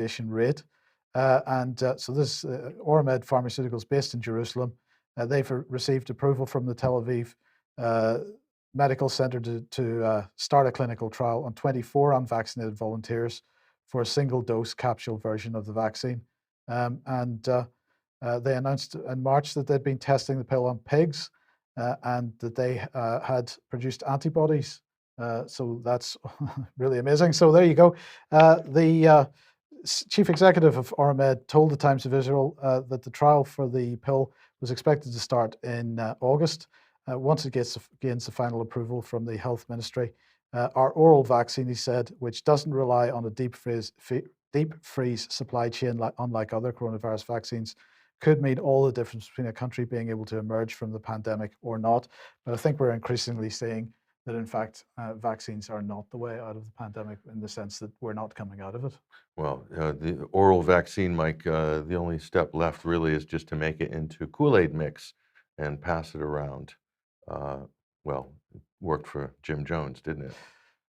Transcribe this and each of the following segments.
vaccination rate. So this Oramed Pharmaceuticals, based in Jerusalem, they've received approval from the Tel Aviv Medical Center to start a clinical trial on 24 unvaccinated volunteers for a single dose capsule version of the vaccine. They announced in March that they'd been testing the pill on pigs and that they had produced antibodies. So that's really amazing. So there you go. The chief executive of Oramed told the Times of Israel that the trial for the pill was expected to start in August. Once it gains the final approval from the health ministry. Our oral vaccine, he said, which doesn't rely on a deep freeze supply chain, unlike other coronavirus vaccines, could mean all the difference between a country being able to emerge from the pandemic or not. But I think we're increasingly seeing that, in fact, vaccines are not the way out of the pandemic, in the sense that we're not coming out of it. Well, the oral vaccine, Mike, the only step left really is just to make it into Kool-Aid mix and pass it around. Well, it worked for Jim Jones, didn't it?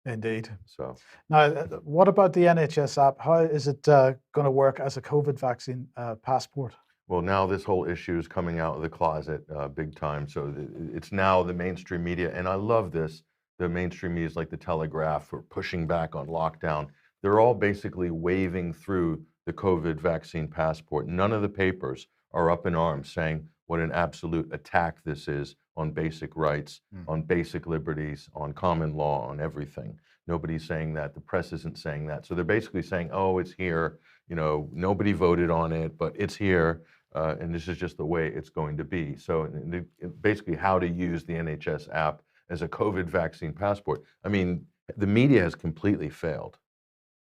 Indeed. So now, what about the NHS app? How is it going to work as a COVID vaccine passport? Well, now this whole issue is coming out of the closet big time. So it's now the mainstream media, and I love this. The mainstream media is like the Telegraph for pushing back on lockdown. They're all basically waving through the COVID vaccine passport. None of the papers are up in arms saying what an absolute attack this is on basic rights, on basic liberties, on common law, on everything. Nobody's saying that. The press isn't saying that. So they're basically saying, oh, it's here. You know, nobody voted on it, but it's here. And this is just the way it's going to be. So basically how to use the NHS app as a COVID vaccine passport. I mean, the media has completely failed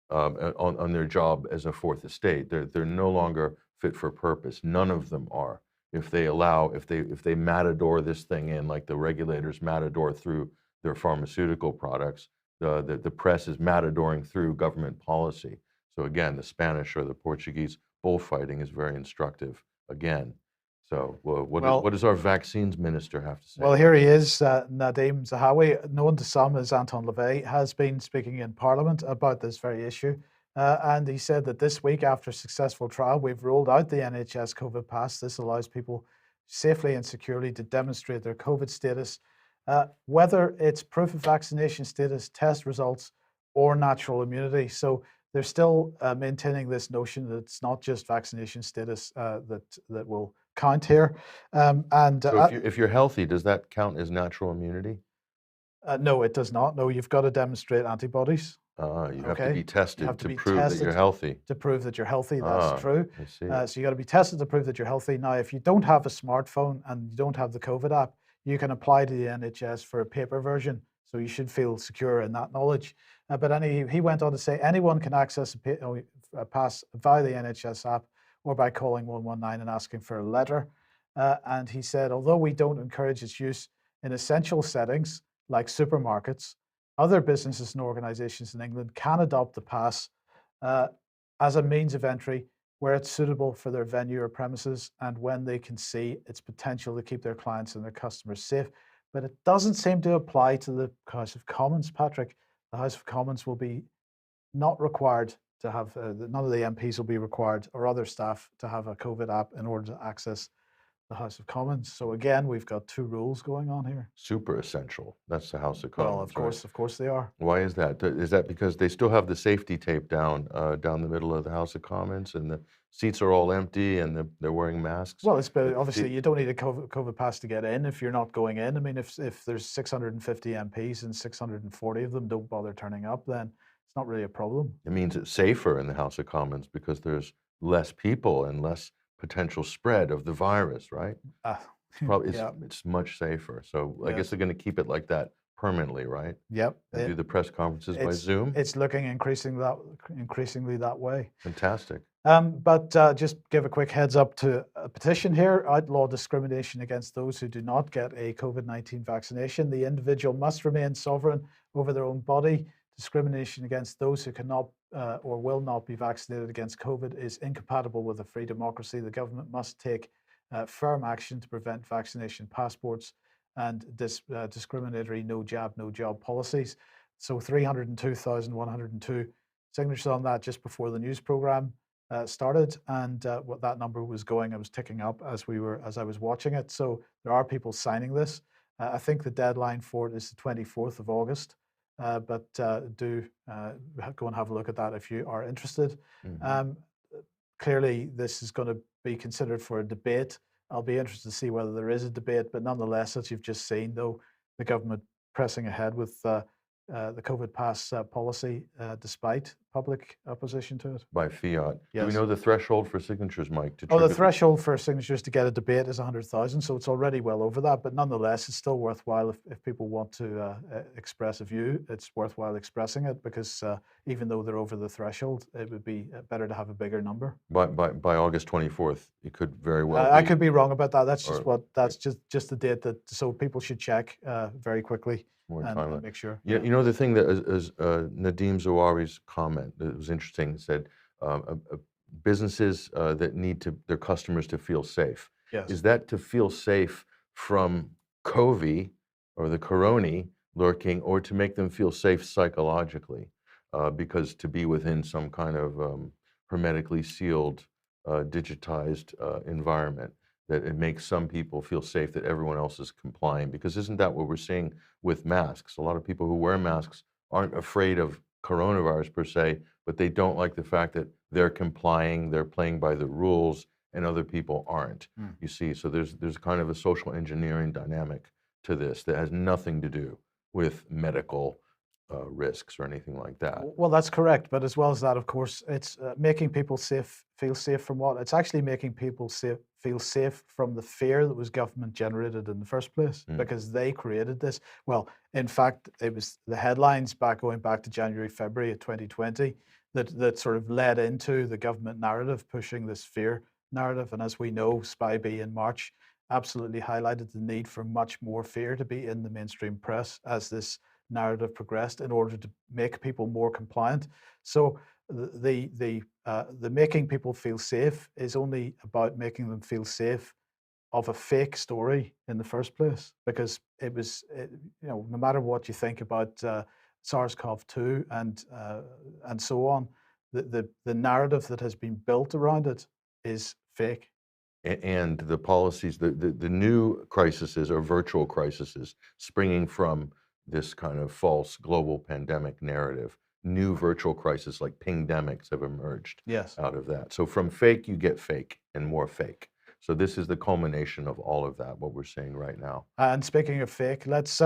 on their job as a fourth estate. They're no longer fit for purpose. None of them are. If they matador this thing in like the regulators matador through their pharmaceutical products, the press is matadoring through government policy. So again, the Spanish or the Portuguese bullfighting is very instructive again. So what does our vaccines minister have to say? Well, here he is, Nadeem Zahawi, known to some as Anton LaVey, has been speaking in Parliament about this very issue. And he said that this week, after a successful trial, we've rolled out the NHS COVID Pass. This allows people safely and securely to demonstrate their COVID status, whether it's proof of vaccination status, test results, or natural immunity. So they're still maintaining this notion that it's not just vaccination status that will count here. So if you're healthy, does that count as natural immunity? No, it does not. No, you've got to demonstrate antibodies. You have to be tested to prove that you're healthy. To prove that you're healthy, that's true. I see. So you got to be tested to prove that you're healthy. Now, if you don't have a smartphone and you don't have the COVID app, you can apply to the NHS for a paper version. So you should feel secure in that knowledge. But he went on to say anyone can access a pass via the NHS app or by calling 119 and asking for a letter. And he said, although we don't encourage its use in essential settings like supermarkets, other businesses and organizations in England can adopt the pass as a means of entry where it's suitable for their venue or premises and when they can see its potential to keep their clients and their customers safe. But it doesn't seem to apply to the House of Commons, Patrick. The House of Commons will be not required to have, none of the MPs will be required or other staff to have a COVID app in order to access the House of Commons. So again, we've got two rules going on here. Super essential. That's the House of Commons. Well, of course they are. Why is that? Is that because they still have the safety tape down the middle of the House of Commons, and the seats are all empty, and they're wearing masks? Well, obviously you don't need a COVID pass to get in if you're not going in. I mean, if there's 650 MPs and 640 of them don't bother turning up, then it's not really a problem. It means it's safer in the House of Commons because there's less people and less potential spread of the virus, right? It's much safer. So I guess they're going to keep it like that permanently, right? Yep. And do the press conferences by Zoom? It's looking increasingly that way. Fantastic. But just give a quick heads up to a petition here: outlaw discrimination against those who do not get a COVID-19 vaccination. The individual must remain sovereign over their own body. Discrimination against those who cannot or will not be vaccinated against COVID is incompatible with a free democracy. The government must take firm action to prevent vaccination passports and discriminatory no jab, no job policies. So 302,102 signatures on that just before the news program started, and what that number was going, it was ticking up as I was watching it. So there are people signing this. I think the deadline for it is the 24th of August, but do go and have a look at that if you are interested. Mhm. Clearly, this is going to be considered for a debate. I'll be interested to see whether there is a debate, but nonetheless, as you've just seen, though, the government pressing ahead with the COVID pass policy despite public opposition to it. By fiat. Do we Yes. know the threshold for signatures, Mike, to Oh, the trigger threshold for signatures to get a debate is 100,000, so it's already well over that. But nonetheless, it's still worthwhile if people want to express a view. It's worthwhile expressing it because even though they're over the threshold, it would be better to have a bigger number. by August 24th? It could very well I be. could be wrong about that. That's just Or- that's just the date that so people should check very quickly More and timely. make sure. You know, the thing that is Nadeem Zawari's comment that was interesting. It said businesses that need their customers to feel safe. Yes. Is that to feel safe from COVID or the corona lurking, or to make them feel safe psychologically? Because to be within some kind of hermetically sealed, digitized environment, that it makes some people feel safe that everyone else is complying. Because isn't that what we're seeing with masks? A lot of people who wear masks aren't afraid of coronavirus per se, but they don't like the fact that they're complying, they're playing by the rules, and other people aren't. Mm. You see, so there's kind of a social engineering dynamic to this that has nothing to do with medical risks or anything like that. Well, that's correct. But as well as that, of course, it's making people feel safe from what? It's actually making people feel safe from the fear that was government generated in the first place because they created this. Well, in fact, it was the headlines going back to January, February of 2020 that sort of led into the government narrative pushing this fear narrative. And as we know, Spy-B in March absolutely highlighted the need for much more fear to be in the mainstream press as this narrative progressed in order to make people more compliant. So the making people feel safe is only about making them feel safe of a fake story in the first place, because it was, no matter what you think about SARS-CoV-2 and so on, the narrative that has been built around it is fake. And the policies, the new crises are virtual crises springing from this kind of false global pandemic narrative. New virtual crises like pingdemics have emerged Yes. out of that. So from fake, you get fake and more fake. So this is the culmination of all of that, what we're seeing right now. And speaking of fake, let's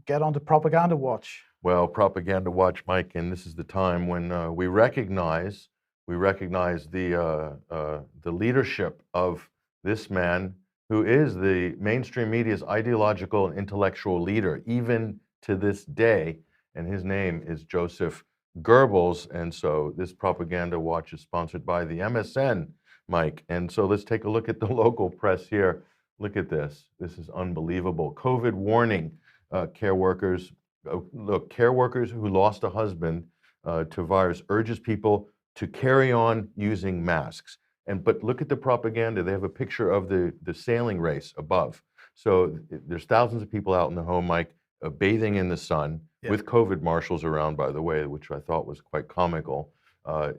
get on to Propaganda Watch. Well, Propaganda Watch, Mike, and this is the time when we recognize the leadership of this man who is the mainstream media's ideological and intellectual leader, even to this day, and his name is Joseph Goebbels. And so this Propaganda Watch is sponsored by the MSN, Mike. And so let's take a look at the local press here. Look at this. This is unbelievable. COVID warning, care workers. Look, care workers who lost a husband to virus urges people to carry on using masks. But look at the propaganda. They have a picture of the sailing race above. So there's thousands of people out in the home, Mike, bathing in the sun with COVID marshals around, by the way, which I thought was quite comical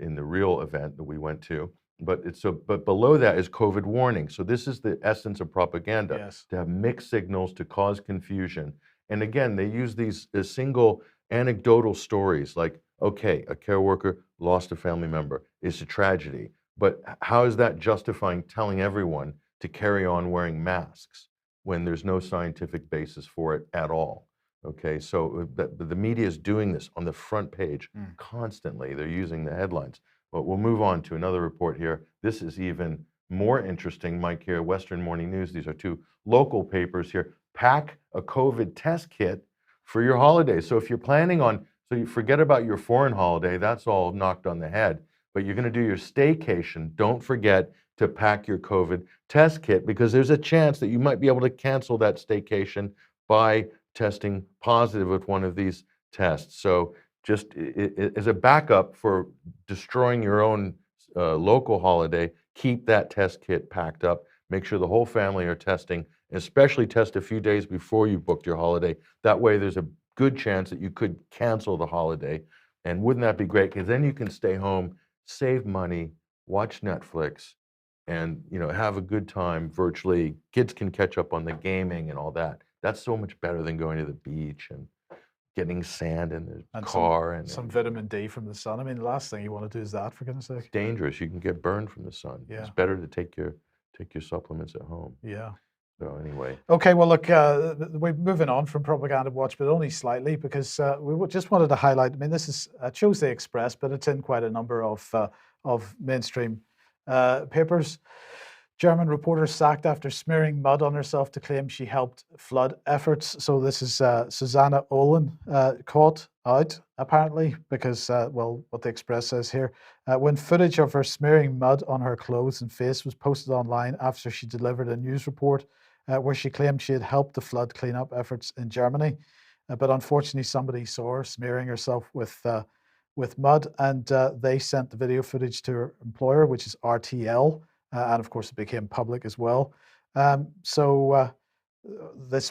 in the real event that we went to. But below that is COVID warning. So this is the essence of propaganda, to have mixed signals, to cause confusion. And again, they use these single anecdotal stories like, okay, a care worker lost a family member. It's a tragedy. But how is that justifying telling everyone to carry on wearing masks when there's no scientific basis for it at all? Okay, so the media is doing this on the front page constantly. They're using the headlines. But we'll move on to another report here. This is even more interesting, Mike, here, Western Morning News. These are two local papers here. Pack a COVID test kit for your holidays. So if you're planning on, so you forget about your foreign holiday, that's all knocked on the head. But you're going to do your staycation, don't forget to pack your COVID test kit, because there's a chance that you might be able to cancel that staycation by testing positive with one of these tests. So just as a backup for destroying your own local holiday, keep that test kit packed up. Make sure the whole family are testing, especially test a few days before you booked your holiday. That way there's a good chance that you could cancel the holiday And wouldn't that be great? Because then you can stay home, save money, watch Netflix, and have a good time virtually. Kids can catch up on the gaming and all that. That's so much better than going to the beach and getting sand in the And car and some vitamin D from the sun. I mean, the last thing you want to do is that, for goodness sake. dangerous. You can get burned from the sun. Yeah. It's better to take your supplements at home. Yeah. So anyway, Okay, well, look, we're moving on from Propaganda Watch, but only slightly, because just wanted to highlight. I mean, this is Tuesday Express, but it's in quite a number of mainstream papers. German reporter sacked after smearing mud on herself to claim she helped flood efforts. So this is Susanna Olin caught out, apparently, because, well, what the Express says here, when footage of her smearing mud on her clothes and face was posted online after she delivered a news report where she claimed she had helped the flood cleanup efforts in Germany. But unfortunately, somebody saw her smearing herself with mud, and they sent the video footage to her employer, which is RTL. And of course, it became public as well. This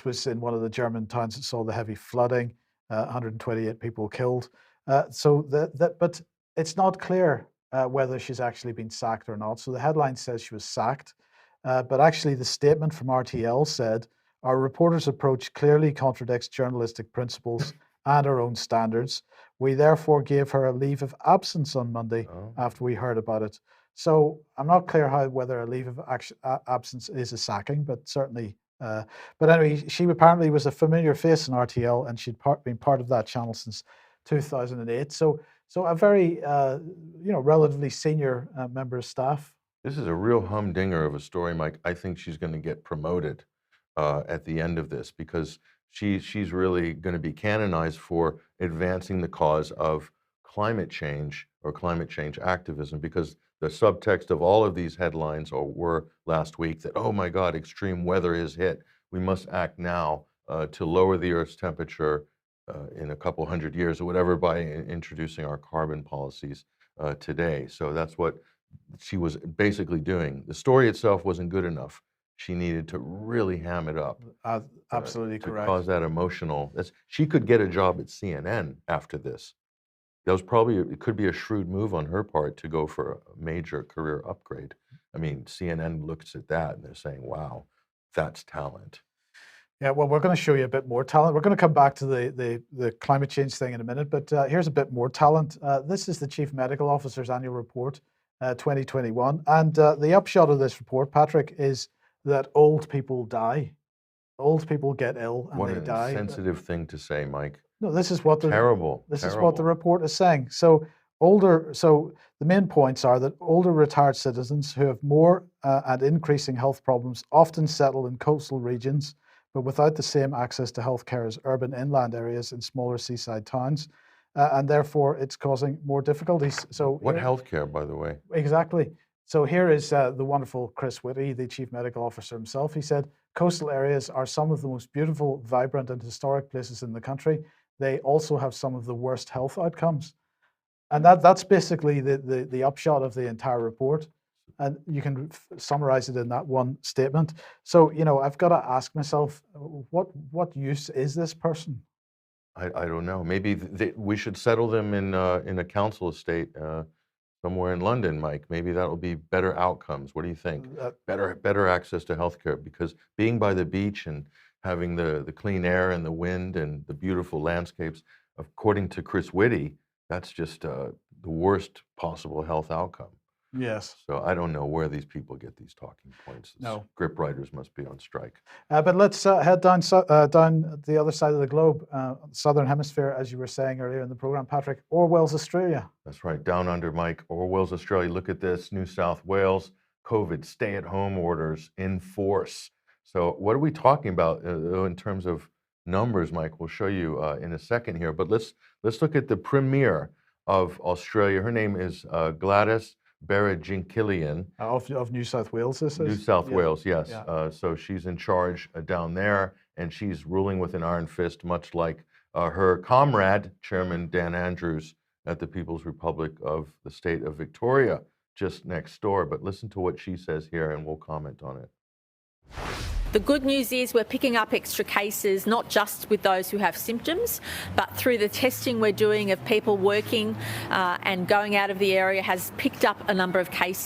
was in one of the German towns that saw the heavy flooding, 128 people killed. But it's not clear whether she's actually been sacked or not. So the headline says she was sacked, but actually the statement from RTL said, "Our reporter's approach clearly contradicts journalistic principles and our own standards. We therefore gave her a leave of absence on Monday after we heard about it." So I'm not clear whether a leave of absence is a sacking, but certainly. But anyway, she apparently was a familiar face in RTL, and she'd been part of that channel since 2008. So a very relatively senior member of staff. this is a real humdinger of a story, Mike. I think she's going to get promoted at the end of this, because she's really going to be canonized for advancing the cause of climate change or climate change activism, because the subtext of all of these headlines were last week that, oh my God, extreme weather is hit. We must act now to lower the Earth's temperature in a couple hundred years or whatever by introducing our carbon policies today. So that's what she was basically doing. The story itself wasn't good enough. She needed to really ham it up. Absolutely correct. To cause that emotional. She could get a job at CNN after this. That was it could be a shrewd move on her part to go for a major career upgrade. I mean, CNN looks at that and they're saying, wow, that's talent. Yeah, well, we're going to show you a bit more talent. We're going to come back to the climate change thing in a minute, but here's a bit more talent. This is the Chief Medical Officer's annual report, 2021. And the upshot of this report, Patrick, is that old people die. Old people get ill and they die. What an insensitive thing to say, Mike. No, this is what terrible. This is what the report is saying. So the main points are that older retired citizens who have more and increasing health problems often settle in coastal regions, but without the same access to healthcare as urban inland areas in smaller seaside towns, and therefore it's causing more difficulties. So what healthcare, by the way? Exactly. So here is the wonderful Chris Whitty, the Chief Medical Officer himself. He said, "Coastal areas are some of the most beautiful, vibrant, and historic places in the country. They also have some of the worst health outcomes." And that's basically the upshot of the entire report. And you can summarize it in that one statement. So, I've got to ask myself, what use is this person? I don't know. Maybe we should settle them in a council estate somewhere in London, Mike. Maybe that'll be better outcomes. What do you think? Better access to healthcare, because being by the beach and having the clean air and the wind and the beautiful landscapes, according to Chris Whitty, that's just the worst possible health outcome. Yes. So I don't know where these people get these talking points. No. Script writers must be on strike. But let's head down the other side of the globe, southern hemisphere, as you were saying earlier in the program, Patrick. Orwell's Australia. That's right, down under, Mike. Orwell's Australia. Look at this, New South Wales, COVID stay-at-home orders in force. So what are we talking about in terms of numbers, Mike? We'll show you in a second here. But let's look at the Premier of Australia. Her name is Gladys Berejiklian. Of New South Wales, this is? New South Wales, yes. Yeah. So she's in charge down there, and she's ruling with an iron fist, much like her comrade, Chairman Dan Andrews, at the People's Republic of the state of Victoria, just next door. But listen to what she says here, and we'll comment on it. The good news is we're picking up extra cases, not just with those who have symptoms, but through the testing we're doing of people working and going out of the area has picked up a number of cases.